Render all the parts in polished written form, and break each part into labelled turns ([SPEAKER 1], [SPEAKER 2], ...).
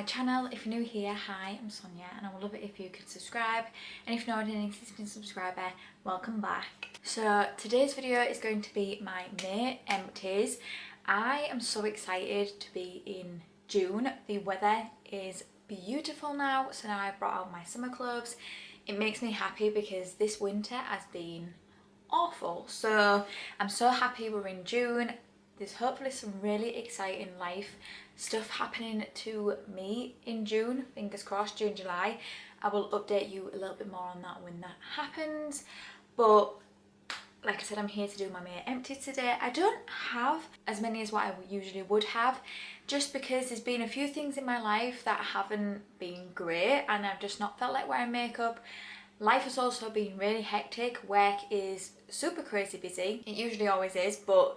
[SPEAKER 1] channel. If you're new here, hi, I'm Sonia and I would love it if you could subscribe, and if you're not an existing subscriber, welcome back. So today's video is going to be my May empties. I am so excited to be in June. The weather is beautiful now, so now I've brought out my summer clothes. It makes me happy because this winter has been awful, so I'm so happy we're in June. There's hopefully some really exciting life stuff happening to me in June, fingers crossed, June, July. I will update you a little bit more on that when that happens, but like I said, I'm here to do my May empties today. I don't have as many as what I usually would have, just because there's been a few things in my life that haven't been great and I've just not felt like wearing makeup. Life has also been really hectic. Work is super crazy busy. It usually always is, but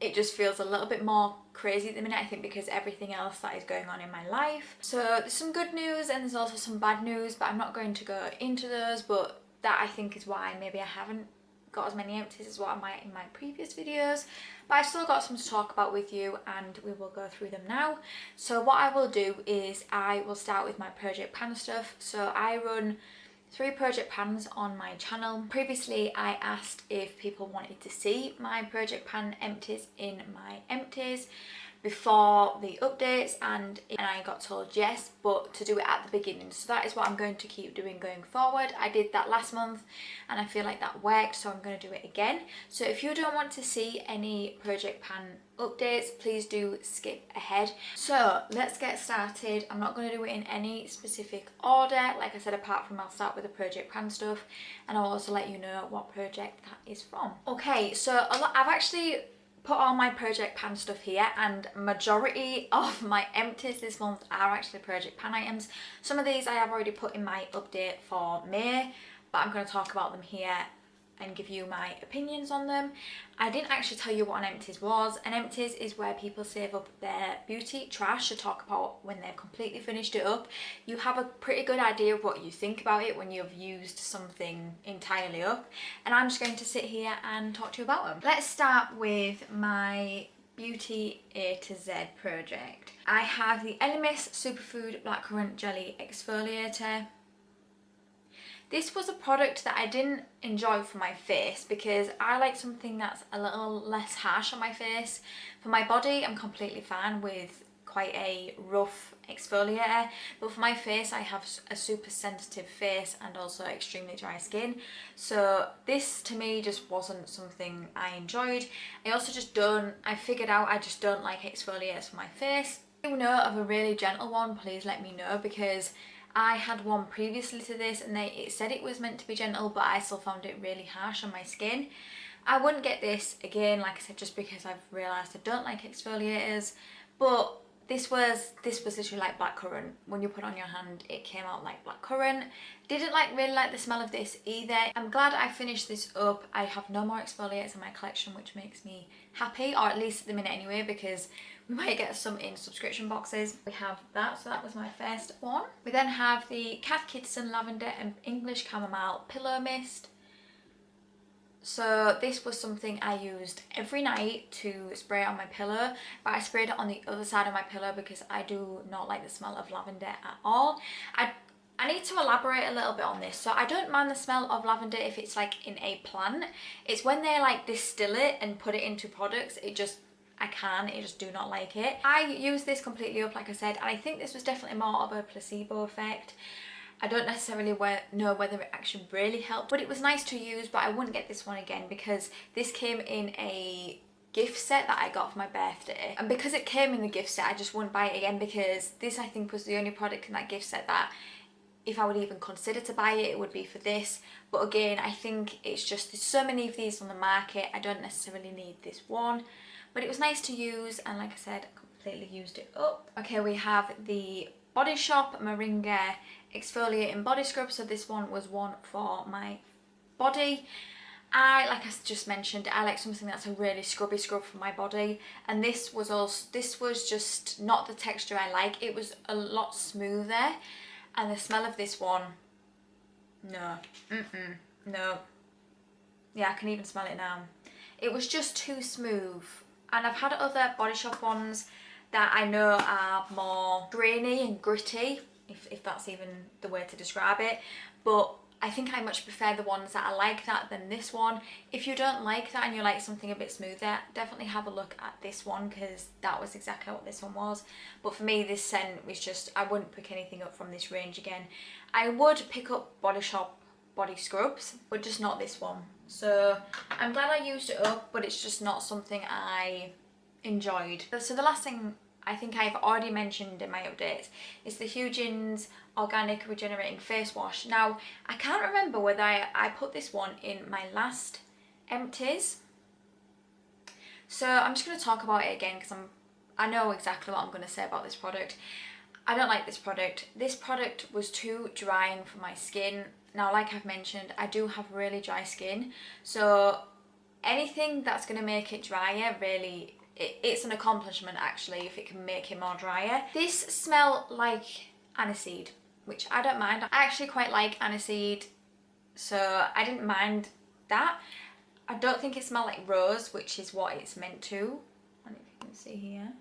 [SPEAKER 1] it just feels a little bit more crazy at the minute, I think, because everything else that is going on in my life. So there's some good news and there's also some bad news, but I'm not going to go into those, but that I think is why maybe I haven't got as many empties as what I might in my previous videos. But I've still got some to talk about with you and we will go through them now. So what I will do is I will start with my project pan stuff. So I run 3 project pans on my channel. Previously I asked if people wanted to see my project pan empties in my empties before the updates, and I got told yes, but to do it at the beginning. So that is what I'm going to keep doing going forward. I did that last month and I feel like that worked, so I'm going to do it again. So if you don't want to see any project pan updates, please do skip ahead. So let's get started. I'm not going to do it in any specific order, like I said, apart from I'll start with the project pan stuff and I'll also let you know what project that is from. Okay, so I've actually put all my project pan stuff here, and majority of my empties this month are actually project pan items. Some of these I have already put in my update for May, but I'm going to talk about them here and give you my opinions on them. I didn't actually tell you what an empties was. An empties is where people save up their beauty trash to talk about when they've completely finished it up. You have a pretty good idea of what you think about it when you've used something entirely up, and I'm just going to sit here and talk to you about them. Let's start with my Beauty A to Z project. I have the Elemis Superfood Blackcurrant Jelly Exfoliator. This was a product that I didn't enjoy for my face because I like something that's a little less harsh on my face. For my body, I'm completely fine with quite a rough exfoliator, but for my face I have a super sensitive face and also extremely dry skin, so this to me just wasn't something I enjoyed. I figured out I just don't like exfoliators for my face. If you know of a really gentle one, please let me know, because I had one previously to this and it said it was meant to be gentle, but I still found it really harsh on my skin. I wouldn't get this again, like I said, just because I've realised I don't like exfoliators, but this was literally like blackcurrant. When you put it on your hand, it came out like blackcurrant. Didn't really like the smell of this either. I'm glad I finished this up. I have no more exfoliators in my collection, which makes me happy, or at least at the minute anyway, because we might get some in subscription boxes. We have that, so that was my first one. We then have the Cath Kidston Lavender and English Chamomile Pillow Mist. So this was something I used every night to spray on my pillow, but I sprayed it on the other side of my pillow because I do not like the smell of lavender at all. I need to elaborate a little bit on this. So I don't mind the smell of lavender if it's like in a plant. It's when they like distill it and put it into products, I just do not like it. I used this completely up, like I said, and I think this was definitely more of a placebo effect. I don't necessarily know whether it actually really helped, but it was nice to use, but I wouldn't get this one again because this came in a gift set that I got for my birthday. And because it came in the gift set, I just wouldn't buy it again, because this I think was the only product in that gift set that if I would even consider to buy it, it would be for this. But again, I think it's just there's so many of these on the market, I don't necessarily need this one. But it was nice to use, and like I said, I completely used it up. Okay, we have the Body Shop Moringa Exfoliating Body Scrub. So this one was one for my body. Like I just mentioned, I like something that's a really scrubby scrub for my body, and this was just not the texture I like. It was a lot smoother, and the smell of this one, no, no. Yeah, I can even smell it now. It was just too smooth. And I've had other Body Shop ones that I know are more grainy and gritty, if that's even the way to describe it. But I think I much prefer the ones that are like that than this one. If you don't like that and you like something a bit smoother, definitely have a look at this one, because that was exactly what this one was. But for me, this scent was just, I wouldn't pick anything up from this range again. I would pick up Body Shop body scrubs, but just not this one. So I'm glad I used it up, but it's just not something I enjoyed. So the last thing I think I've already mentioned in my updates is the Huygens Organic Regenerating Face Wash. Now, I can't remember whether I put this one in my last Empties. So I'm just going to talk about it again, because I know exactly what I'm going to say about this product. I don't like this product. This product was too drying for my skin. Now, like I've mentioned, I do have really dry skin. So anything that's going to make it drier, really, it's an accomplishment actually if it can make it more drier. This smelled like aniseed, which I don't mind. I actually quite like aniseed, so I didn't mind that. I don't think it smelled like rose, which is what it's meant to. I don't know if you can see here.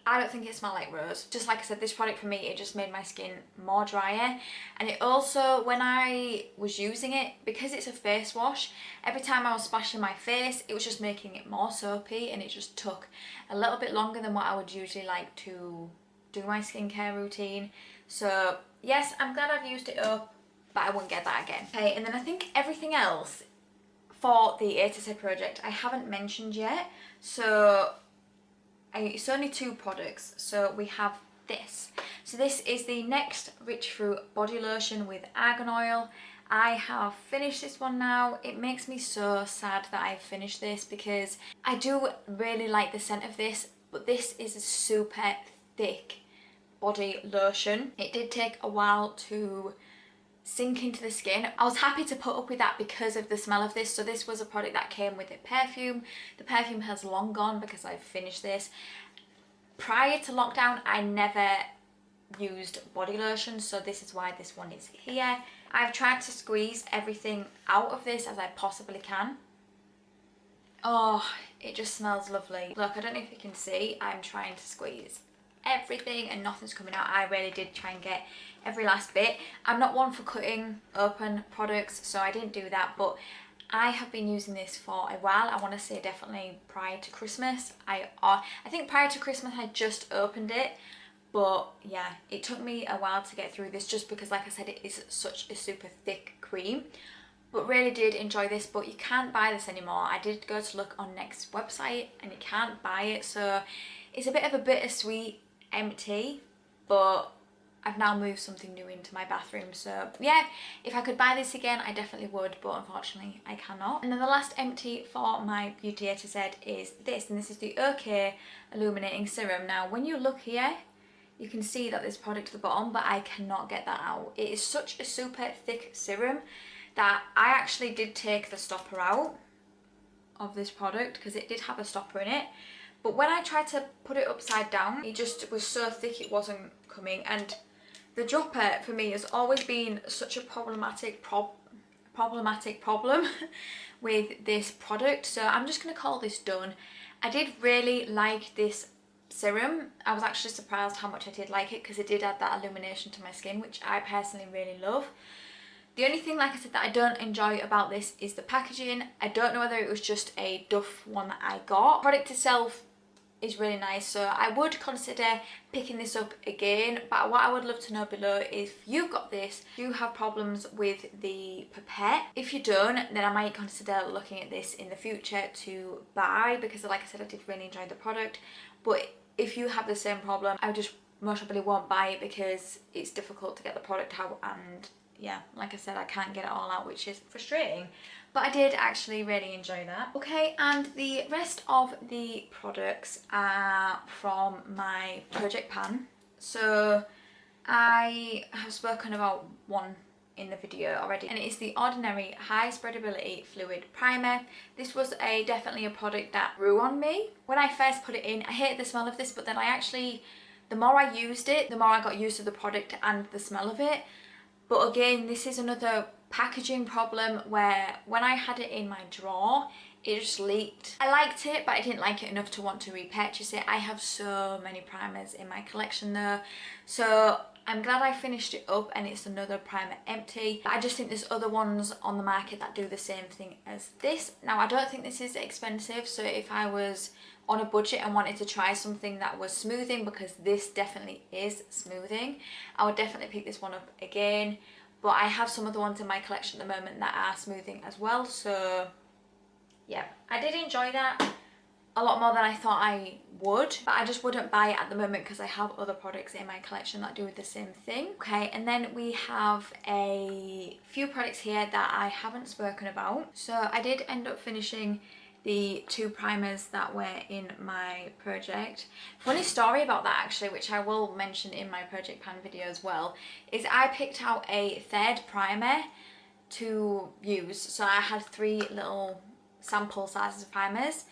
[SPEAKER 1] I don't think it smelled like rose. Just like I said, this product for me, it just made my skin more drier. And it also, when I was using it, because it's a face wash, every time I was splashing my face, it was just making it more soapy, and it just took a little bit longer than what I would usually like to do my skincare routine. So yes, I'm glad I've used it up, but I wouldn't get that again. Okay, and then I think everything else for the A to Z project I haven't mentioned yet. So it's only 2 products. So we have this. So this is the Next Rich Fruit Body Lotion with Argan Oil. I have finished this one now. It makes me so sad that I've finished this, because I do really like the scent of this, but this is a super thick body lotion. It did take a while to sink into the skin. I was happy to put up with that because of the smell of this. So this was a product that came with a perfume. The perfume has long gone because I've finished this. Prior to lockdown, I never used body lotion, so this is why this one is here. I've tried to squeeze everything out of this as I possibly can. Oh, it just smells lovely. Look, I don't know if you can see, I'm trying to squeeze everything and nothing's coming out. I really did try and get every last bit. I'm not one for cutting open products, so I didn't do that, but I have been using this for a while. I want to say definitely prior to Christmas. I think prior to Christmas I just opened it, but yeah, it took me a while to get through this, just because, like I said, it is such a super thick cream. But really did enjoy this, but you can't buy this anymore. I did go to look on Next's website and you can't buy it, so it's a bit of a bittersweet empty, but I've now moved something new into my bathroom. So yeah, if I could buy this again, I definitely would, but unfortunately I cannot. And then the last empty for my Beauty A to Z is this, and this is the OK Illuminating Serum. Now when you look here, you can see that there's product at the bottom, but I cannot get that out. It is such a super thick serum that I actually did take the stopper out of this product, because it did have a stopper in it. But when I tried to put it upside down, it just was so thick it wasn't coming. And the dropper for me has always been such a problematic problem with this product. So I'm just going to call this done. I did really like this serum. I was actually surprised how much I did like it, because it did add that illumination to my skin, which I personally really love. The only thing, like I said, that I don't enjoy about this is the packaging. I don't know whether it was just a duff one that I got. The product itself is really nice, so I would consider picking this up again. But what I would love to know below is, if you've got this, do you have problems with the pipette? If you don't, then I might consider looking at this in the future to buy, because like I said, I did really enjoy the product. But if you have the same problem, I just most probably won't buy it, because it's difficult to get the product out, and yeah, like I said, I can't get it all out, which is frustrating. But I did actually really enjoy that. Okay, and the rest of the products are from my project pan. So I have spoken about one in the video already, and it is the Ordinary High Spreadability Fluid Primer. This was definitely a product that grew on me. When I first put it in, I hated the smell of this, but then the more I used it, the more I got used to the product and the smell of it. But again, this is another packaging problem, where when I had it in my drawer, it just leaked. I liked it, but I didn't like it enough to want to repurchase it. I have so many primers in my collection though, so I'm glad I finished it up and it's another primer empty. I just think there's other ones on the market that do the same thing as this. Now I don't think this is expensive, so if I was on a budget and wanted to try something that was smoothing, because this definitely is smoothing, I would definitely pick this one up again. But I have some other ones in my collection at the moment that are smoothing as well, so yeah, I did enjoy that a lot more than I thought I would, but I just wouldn't buy it at the moment because I have other products in my collection that do the same thing. Okay, and then we have a few products here that I haven't spoken about. So I did end up finishing the 2 primers that were in my project. Funny story about that actually, which I will mention in my project pan video as well, is I picked out a 3rd primer to use. So I had 3 little sample sizes of primers,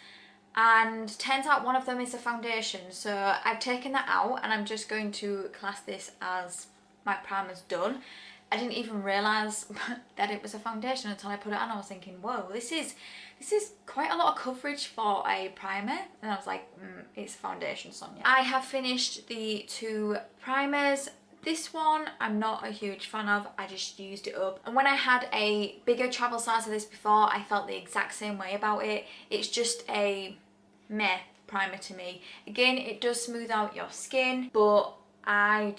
[SPEAKER 1] and turns out one of them is a foundation. So I've taken that out and I'm just going to class this as my primer's done. I didn't even realise that it was a foundation until I put it on. I was thinking, whoa, this is quite a lot of coverage for a primer. And I was like, it's a foundation, Sonia. I have finished the 2 primers. This one I'm not a huge fan of, I just used it up. And when I had a bigger travel size of this before, I felt the exact same way about it. It's just a meh primer to me. Again, it does smooth out your skin, but I've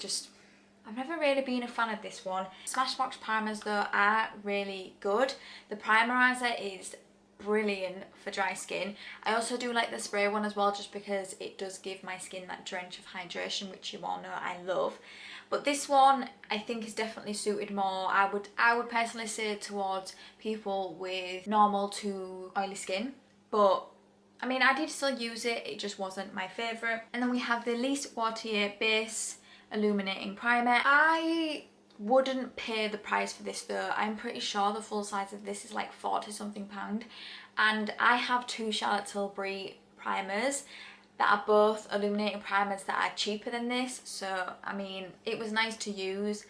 [SPEAKER 1] never really been a fan of this one. Smashbox primers though are really good. The primerizer is brilliant for dry skin. I also do like the spray one as well, just because it does give my skin that drench of hydration, which you all know I love. But this one I think is definitely suited more, I would personally say, towards people with normal to oily skin. But I mean, I did still use it, it just wasn't my favourite. And then we have the Lise Wautier Base Illuminating Primer. I wouldn't pay the price for this though. I'm pretty sure the full size of this is like 40 something pound. And I have 2 Charlotte Tilbury primers that are both illuminating primers that are cheaper than this. So I mean, it was nice to use,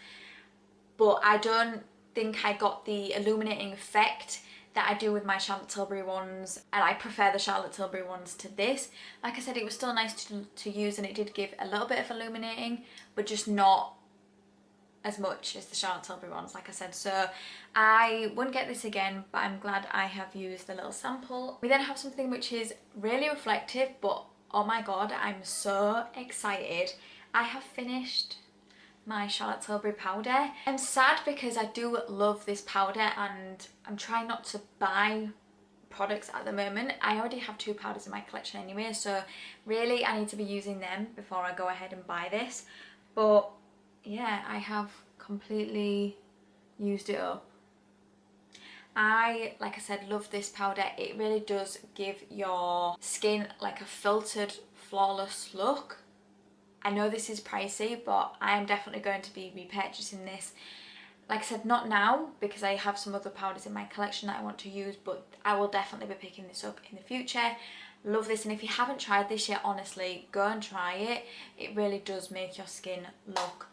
[SPEAKER 1] but I don't think I got the illuminating effect that I do with my Charlotte Tilbury ones, and I prefer the Charlotte Tilbury ones to this. Like I said, it was still nice to use, and it did give a little bit of illuminating, but just not as much as the Charlotte Tilbury ones, like I said. So I wouldn't get this again, but I'm glad I have used the little sample. We then have something which is really reflective, but oh my god, I'm so excited. I have finished my Charlotte Tilbury powder. I'm sad because I do love this powder and I'm trying not to buy products at the moment. I already have 2 powders in my collection anyway, so really I need to be using them before I go ahead and buy this. But yeah, I have completely used it up. Like I said, love this powder. It really does give your skin like a filtered, flawless look. I know this is pricey, but I am definitely going to be repurchasing this. Like I said, not now because I have some other powders in my collection that I want to use, but I will definitely be picking this up in the future. Love this, and if you haven't tried this yet, honestly, go and try it. It really does make your skin look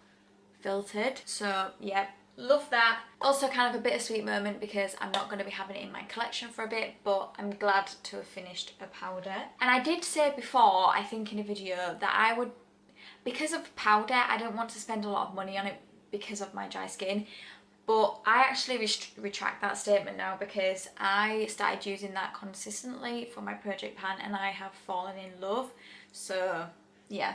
[SPEAKER 1] filtered. So yeah, love that. Also kind of a bittersweet moment because I'm not going to be having it in my collection for a bit, but I'm glad to have finished a powder. And I did say before, I think in a video, that I would, because of powder, I don't want to spend a lot of money on it because of my dry skin. But I actually retract that statement now, because I started using that consistently for my project pan and I have fallen in love. So yeah.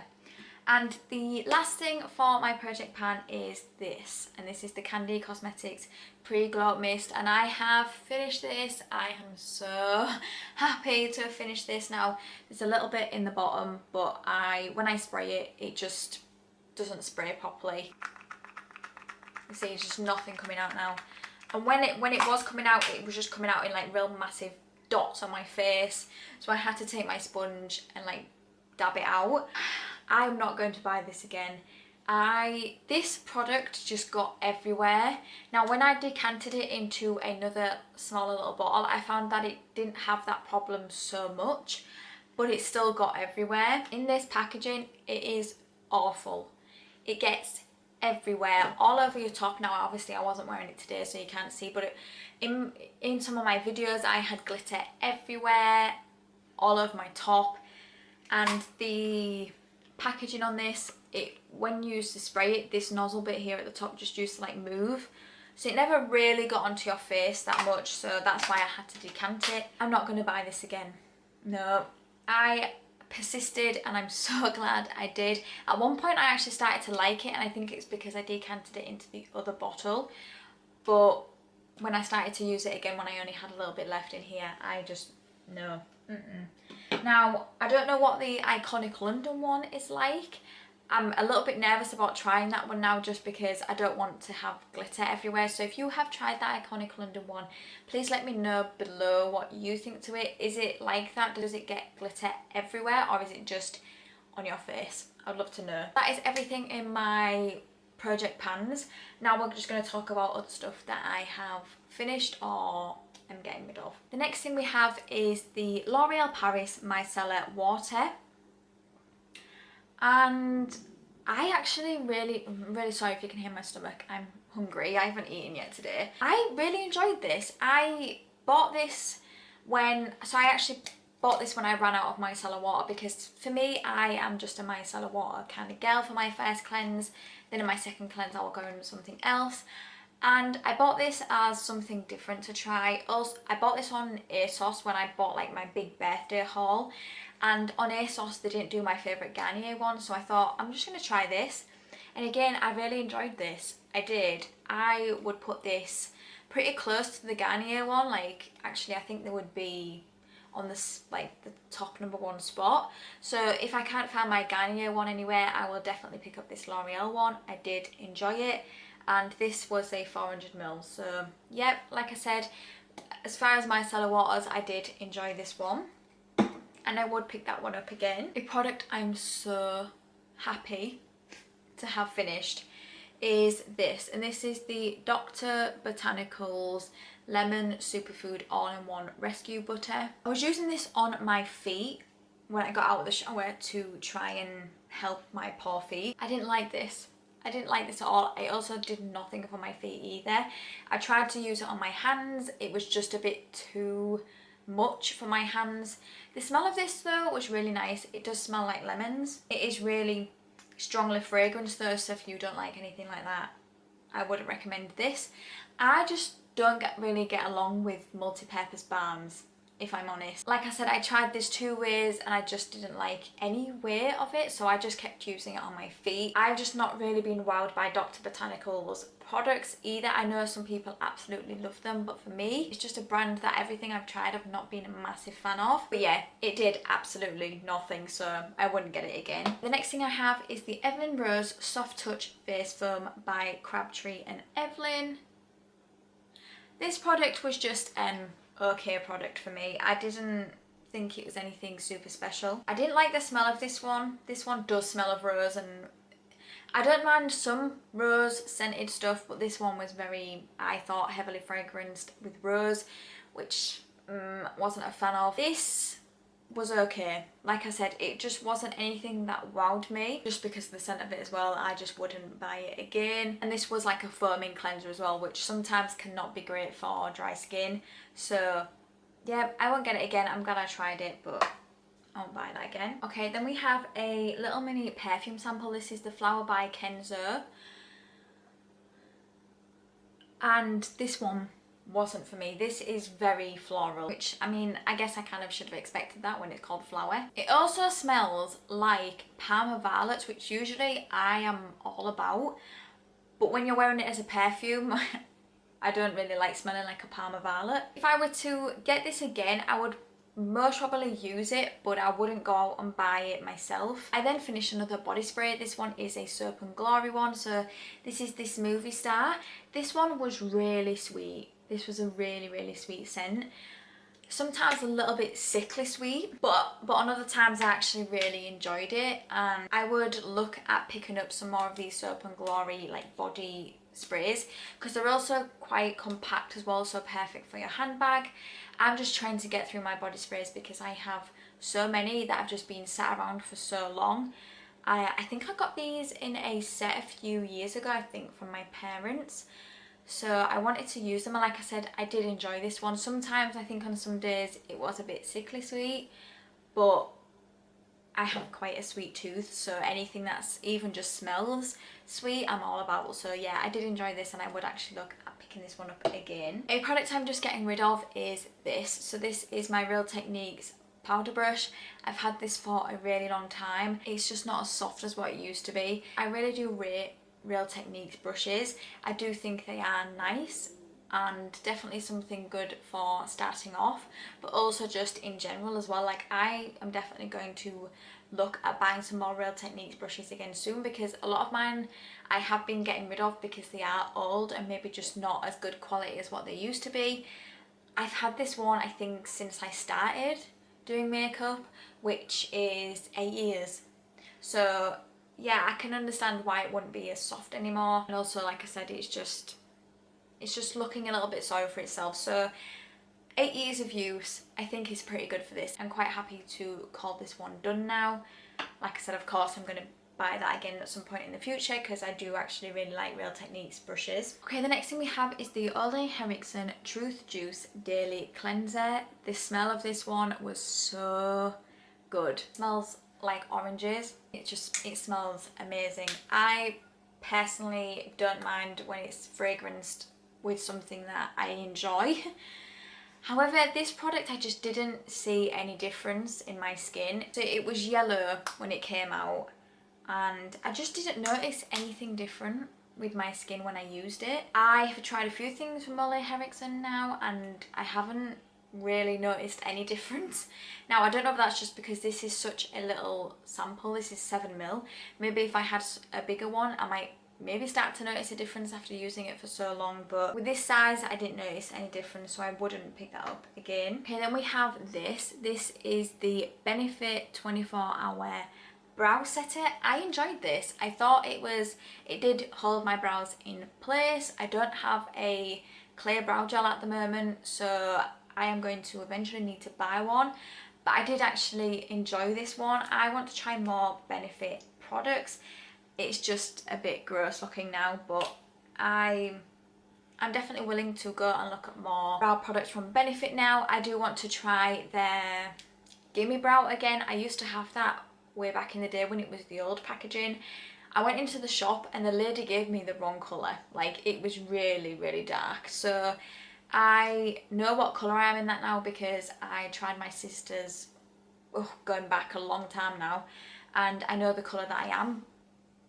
[SPEAKER 1] And the last thing for my project pan is this, and this is the Candy Cosmetics Pre-Glow Mist, and I have finished this. I am so happy to have finished this. Now there's a little bit in the bottom, but when I spray it, it just doesn't spray properly. You see, it's just nothing coming out now. And when it was coming out, it was just coming out in like real massive dots on my face, so I had to take my sponge and like dab it out. I'm not going to buy this again. This product just got everywhere. Now when I decanted it into another smaller little bottle, I found that it didn't have that problem so much, but it still got everywhere. In this packaging, it is awful. It gets everywhere, all over your top. Now obviously I wasn't wearing it today so you can't see, but in some of my videos I had glitter everywhere, all over my top. And the packaging on this, when you used to spray it, this nozzle bit here at the top just used to like move, so it never really got onto your face that much, so that's why I had to decant it. I'm not going to buy this again. No, I persisted and I'm so glad I did. At one point I actually started to like it, and I think it's because I decanted it into the other bottle, but when I started to use it again, when I only had a little bit left in here, I just, no. Now, I don't know what the Iconic London one is like. I'm a little bit nervous about trying that one now, just because I don't want to have glitter everywhere. So if you have tried that Iconic London one, please let me know below what you think to it. Is it like that? Does it get glitter everywhere, or is it just on your face? I'd love to know. That is everything in my project pans. Now we're just going to talk about other stuff that I have finished or I'm getting rid of. The next thing we have is the L'Oreal Paris Micellar Water. And I actually I'm really sorry if you can hear my stomach. I'm hungry. I haven't eaten yet today. I really enjoyed this. I bought this when I ran out of micellar water, because for me, I am just a micellar water kind of girl for my first cleanse. Then in my second cleanse, I will go in with something else. And I bought this as something different to try. Also, I bought this on ASOS when I bought like my big birthday haul. And on ASOS, they didn't do my favourite Garnier one, so I thought, I'm just going to try this. And again, I really enjoyed this. I did. I would put this pretty close to the Garnier one. Like, actually, I think they would be on this, like, the top #1 spot. So if I can't find my Garnier one anywhere, I will definitely pick up this L'Oreal one. I did enjoy it. And this was a 400ml. So, yeah, like I said, as far as micellar waters, I did enjoy this one. And I would pick that one up again. A product I'm so happy to have finished is this. And this is the Dr. Botanicals Lemon Superfood All-in-One Rescue Butter. I was using this on my feet when I got out of the shower to try and help my poor feet. I didn't like this. I didn't like this at all. It also did nothing for my feet either. I tried to use it on my hands. It was just a bit too much for my hands. The smell of this though was really nice. It does smell like lemons. It is really strongly fragrance though, so if you don't like anything like that, I wouldn't recommend this. I just don't really get along with multi-purpose balms, if I'm honest. Like I said, I tried this 2 ways and I just didn't like any way of it, so I just kept using it on my feet. I've just not really been wowed by Dr. Botanicals products either. I know some people absolutely love them, but for me, it's just a brand that everything I've tried I've not been a massive fan of. But yeah, it did absolutely nothing, so I wouldn't get it again. The next thing I have is the Evelyn Rose Soft Touch Face Foam by Crabtree and Evelyn. This product was just okay product for me. I didn't think it was anything super special. I didn't like the smell of this one. This one does smell of rose, and I don't mind some rose scented stuff, but this one was very, I thought, heavily fragranced with rose, which wasn't a fan of. This was okay. Like I said, it just wasn't anything that wowed me, just because of the scent of it as well. I just wouldn't buy it again. And this was like a foaming cleanser as well, which sometimes cannot be great for dry skin. So yeah, I won't get it again. I'm glad I tried it, but I won't buy that again. Okay, then we have a little mini perfume sample. This is the Flower by Kenzo. And this one wasn't for me. This is very floral, which, I mean, I guess I kind of should have expected that when it's called flower. It also smells like Parma Violets, which usually I am all about, but when you're wearing it as a perfume, I don't really like smelling like a Parma Violet. If I were to get this again, I would most probably use it, but I wouldn't go out and buy it myself. I then finished another body spray. This one is a Soap and Glory one, so this is this Movie Star. This one was really sweet. This was a really sweet scent. Sometimes a little bit sickly sweet, but on other times I actually really enjoyed it, and I would look at picking up some more of these Soap and Glory like body sprays, because they're also quite compact as well, so perfect for your handbag. I'm just trying to get through my body sprays because I have so many that have just been sat around for so long, I think I got these in a set a few years ago, I think from my parents. So I wanted to use them, and like I said, I did enjoy this one. Sometimes I think on some days it was a bit sickly sweet, but I have quite a sweet tooth, so anything that's even just smells sweet I'm all about. So yeah, I did enjoy this, and I would actually look at picking this one up again. A product I'm just getting rid of is this. So this is my Real Techniques powder brush. I've had this for a really long time. It's just not as soft as what it used to be. I really do rate Real Techniques brushes. I do think they are nice and definitely something good for starting off, but also just in general as well. Like, I am definitely going to look at buying some more Real Techniques brushes again soon, because a lot of mine I have been getting rid of because they are old and maybe just not as good quality as what they used to be. I've had this one I think since I started doing makeup, which is 8 years. So yeah, I can understand why it wouldn't be as soft anymore. And also, like I said, it's just looking a little bit sorry for itself. So 8 years of use I think is pretty good for this. I'm quite happy to call this one done now. Like I said, of course I'm going to buy that again at some point in the future, because I do actually really like Real Techniques brushes. Okay, the next thing we have is the Ole Henriksen Truth Juice Daily Cleanser. The smell of this one was so good. It smells like oranges. It smells amazing. I personally don't mind when it's fragranced with something that I enjoy. However, this product I just didn't see any difference in my skin. So it was yellow when it came out, and I just didn't notice anything different with my skin when I used it. I have tried a few things from Ole Henriksen now, and I haven't really noticed any difference. Now, I don't know if that's just because this is such a little sample. This is 7ml. Maybe if I had a bigger one, I might maybe start to notice a difference after using it for so long, but with this size I didn't notice any difference, so I wouldn't pick that up again. Okay, then we have this. This is the Benefit 24-hour brow setter. I enjoyed this. I thought it did hold my brows in place. I don't have a clear brow gel at the moment, so I am going to eventually need to buy one, but I did actually enjoy this one. I want to try more Benefit products. It's just a bit gross looking now, but I'm definitely willing to go and look at more brow products from Benefit now. I do want to try their Gimme Brow again. I used to have that way back in the day when it was the old packaging. I went into the shop and the lady gave me the wrong colour. Like, it was really, really dark. So I know what colour I am in that now, because I tried my sister's, going back a long time now, and I know the colour that I am.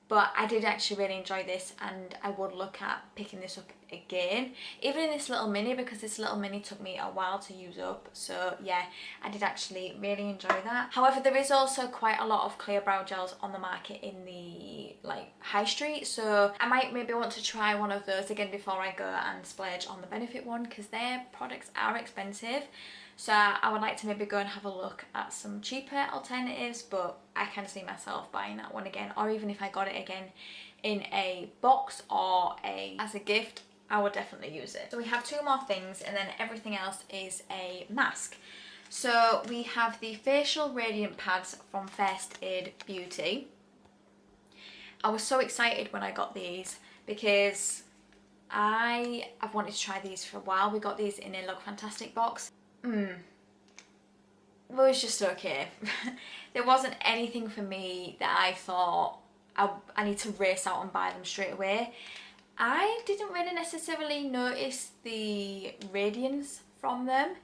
[SPEAKER 1] But I did actually really enjoy this, and I would look at picking this up again, even in this little mini, because this little mini took me a while to use up. So yeah, I did actually really enjoy that. However, there is also quite a lot of clear brow gels on the market in the high street, so I might maybe want to try one of those again before I go and splurge on the Benefit one, because their products are expensive. So I would like to maybe go and have a look at some cheaper alternatives, but I can see myself buying that one again, or even if I got it again in a box or as a gift, I would definitely use it. So we have 2 more things, and then everything else is a mask. So we have the facial radiant pads from First Aid Beauty. I was so excited when I got these, because I've wanted to try these for a while. We got these in a Look Fantastic box. It was just okay. There wasn't anything for me that I thought I need to race out and buy them straight away. I didn't really necessarily notice the radiance from them.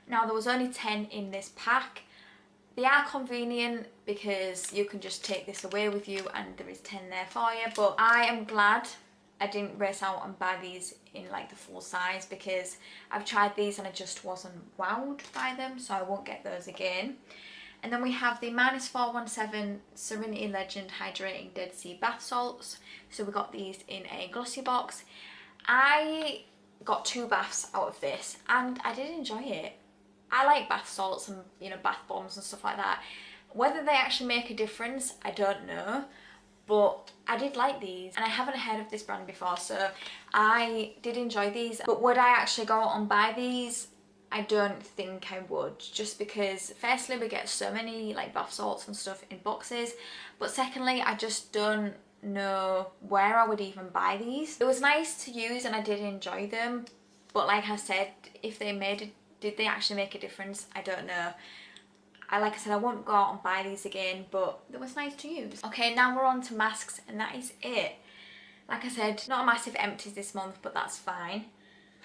[SPEAKER 1] Now, there was only 10 in this pack. They are convenient because you can just take this away with you and there is 10 there for you, but I am glad I didn't race out and buy these in the full size, because I've tried these and I just wasn't wowed by them, so I won't get those again. And then we have the -417 Serenity Legend Hydrating Dead Sea Bath Salts. So we got these in a glossy box. I got 2 baths out of this and I did enjoy it. I like bath salts and bath bombs and stuff like that. Whether they actually make a difference, I don't know. But I did like these, and I haven't heard of this brand before, so I did enjoy these. But would I actually go out and buy these? I don't think I would, just because firstly we get so many like bath salts and stuff in boxes, but secondly I just don't know where I would even buy these. It was nice to use and I did enjoy them, but like I said, if they made it, did they actually make a difference? I don't know. Like I said, I won't go out and buy these again, but it was nice to use. Okay, now we're on to masks and that is it. Like I said, not a massive empties this month, but that's fine.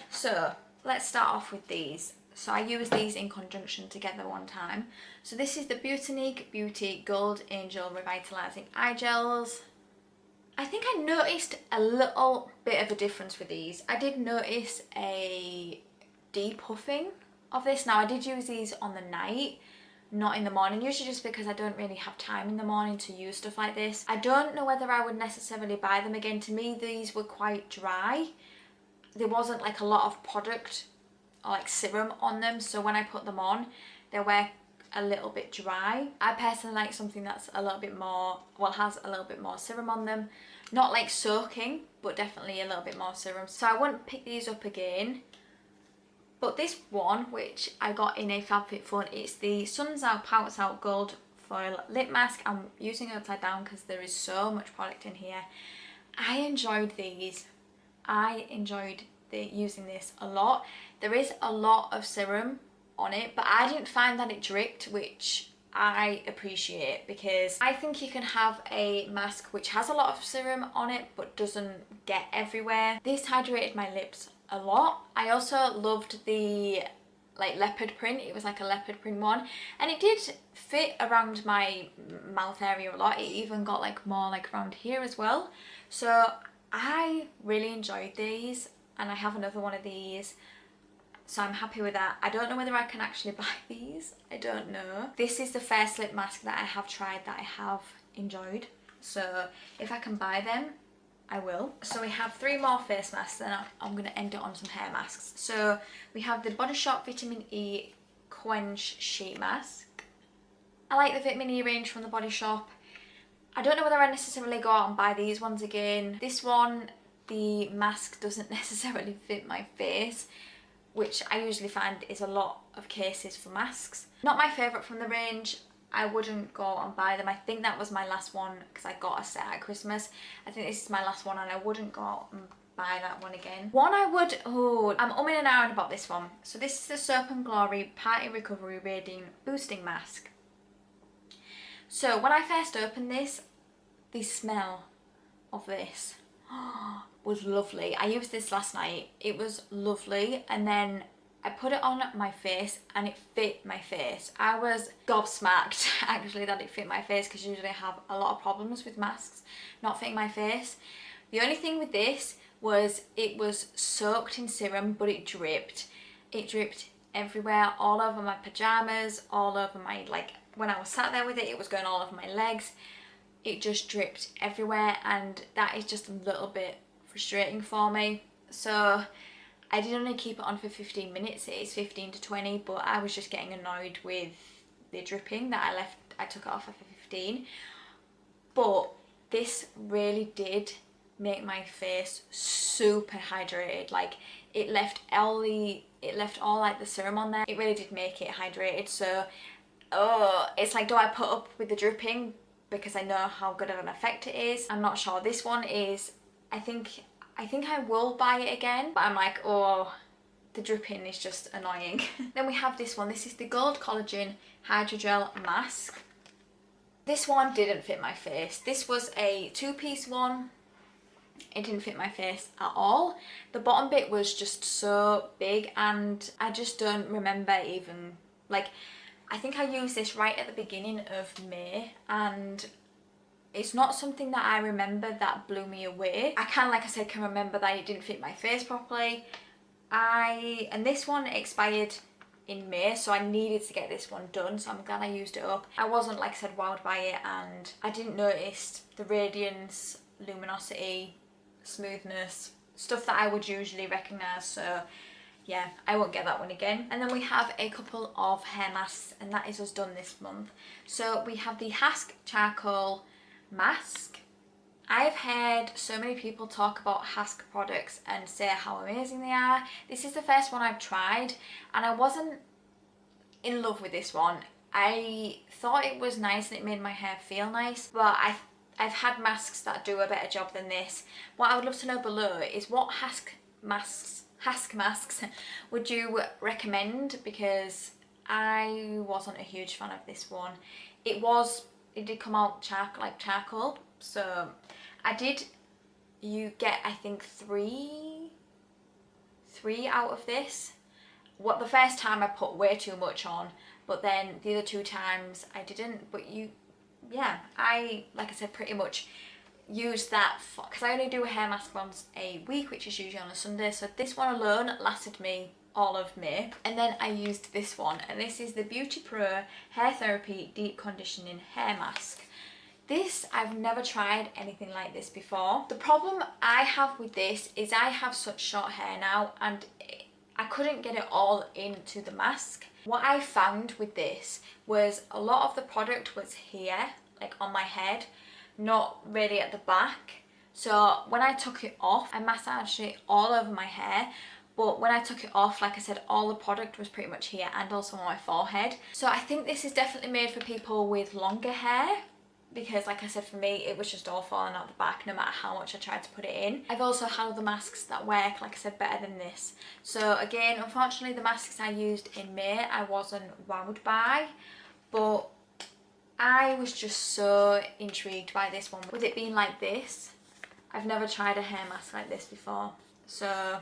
[SPEAKER 1] So let's start off with these. So I used these in conjunction together one time. So this is the Botanique Beauty Gold Angel Revitalizing Eye Gels. I think I noticed a little bit of a difference with these. I did notice a depuffing of this. Now I did use these on the night, not in the morning, usually just because I don't really have time in the morning to use stuff like this. I don't know whether I would necessarily buy them again. To me, these were quite dry. There wasn't like a lot of product or like serum on them, so when I put them on they were a little bit dry. I personally like something that's a little bit more, well, has a little bit more serum on them, not like soaking, but definitely a little bit more serum, so I wouldn't pick these up again. But this one, which I got in a FabFitFun, it's the Suns Out Pouts Out Gold Foil Lip Mask. I'm using it upside down because there is so much product in here. I enjoyed these. I enjoyed using this a lot. There is a lot of serum on it, but I didn't find that it dripped, which I appreciate, because I think you can have a mask which has a lot of serum on it but doesn't get everywhere. This hydrated my lips a lot. I also loved the like leopard print. It was like a leopard print one, and it did fit around my mouth area a lot. It even got like more like around here as well. So I really enjoyed these, and I have another one of these, so I'm happy with that. I don't know whether I can actually buy these. I don't know. This is the first lip mask that I have tried that I have enjoyed, so if I can buy them I will. So we have 3 more face masks, and I'm going to end it on some hair masks. So we have the Body Shop Vitamin E Quench Sheet Mask. I like the Vitamin E range from the Body Shop. I don't know whether I necessarily go out and buy these ones again. This one, the mask doesn't necessarily fit my face, which I usually find is a lot of cases for masks. Not my favourite from the range. I wouldn't go out and buy them. I think that was my last one because I got a set at Christmas. I think this is my last one, and I wouldn't go out and buy that one again. One I would, I'm umming and ahhing about this one. So this is the Soap and Glory Party Recovery Radiant Boosting Mask. So when I first opened this, the smell of this was lovely. I used this last night. It was lovely, and then I put it on my face and it fit my face. I was gobsmacked actually that it fit my face, because usually I have a lot of problems with masks not fitting my face. The only thing with this was it was soaked in serum, but it dripped. It dripped everywhere, all over my pajamas, all over my, like when I was sat there with it, it was going all over my legs. It just dripped everywhere, and that is just a little bit frustrating for me. So I did only keep it on for 15 minutes. It is 15 to 20, but I was just getting annoyed with the dripping that I took it off after 15. But this really did make my face super hydrated. Like it left all like the serum on there. It really did make it hydrated. So it's like, do I put up with the dripping because I know how good of an effect it is? I'm not sure. This one is, I think I will buy it again, but I'm like, oh, the dripping is just annoying. Then we have this one. This is the Gold Collagen Hydrogel Mask. This one didn't fit my face. This was a 2-piece one. It didn't fit my face at all. The bottom bit was just so big, and I just don't remember even, like, I think I used this right at the beginning of May, and it's not something that I remember that blew me away. I like I said, can remember that it didn't fit my face properly. And this one expired in May, so I needed to get this one done, so I'm glad I used it up. I wasn't, like I said, wowed by it, and I didn't notice the radiance, luminosity, smoothness, stuff that I would usually recognise, so yeah, I won't get that one again. And then we have a couple of hair masks, and that is us done this month. So we have the Hask Charcoal Mask. I've heard so many people talk about Hask products and say how amazing they are. This is the first one I've tried and I wasn't in love with this one. I thought it was nice and it made my hair feel nice, but I've had masks that do a better job than this. What I would love to know below is what Hask masks would you recommend, because I wasn't a huge fan of this one. It did come out like charcoal, so you get I think three out of this. What, the first time I put way too much on, but then the other 2 times I didn't. But yeah, I, like I said, pretty much use that because I only do a hair mask once a week, which is usually on a Sunday, so this one alone lasted me all of May. And then I used this one, and this is the Beauty Pro Hair Therapy Deep Conditioning Hair Mask. This, I've never tried anything like this before. The problem I have with this is I have such short hair now and I couldn't get it all into the mask. What I found with this was a lot of the product was here, like on my head, not really at the back. So when I took it off, I massaged it all over my hair, but when I took it off, like I said, all the product was pretty much here and also on my forehead. So I think this is definitely made for people with longer hair, because like I said, for me it was just all falling out the back no matter how much I tried to put it in. I've also had other masks that work, like I said, better than this. So again, unfortunately the masks I used in May I wasn't wowed by, but I was just so intrigued by this one. With it being like this, I've never tried a hair mask like this before. So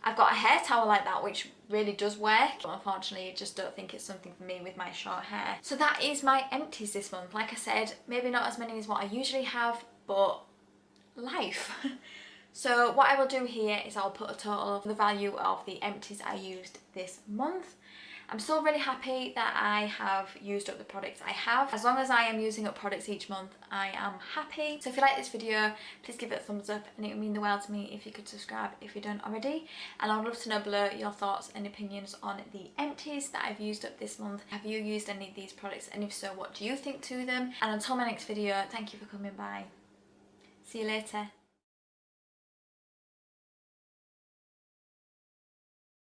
[SPEAKER 1] I've got a hair towel like that which really does work, but unfortunately I just don't think it's something for me with my short hair. So that is my empties this month. Like I said, maybe not as many as what I usually have, but life. So what I will do here is I'll put a total of the value of the empties I used this month. I'm still really happy that I have used up the products I have. As long as I am using up products each month, I am happy. So if you like this video, please give it a thumbs up, and it would mean the world to me if you could subscribe if you don't already. And I would love to know below your thoughts and opinions on the empties that I've used up this month. Have you used any of these products, and if so, what do you think to them? And until my next video, thank you for coming by. See you later.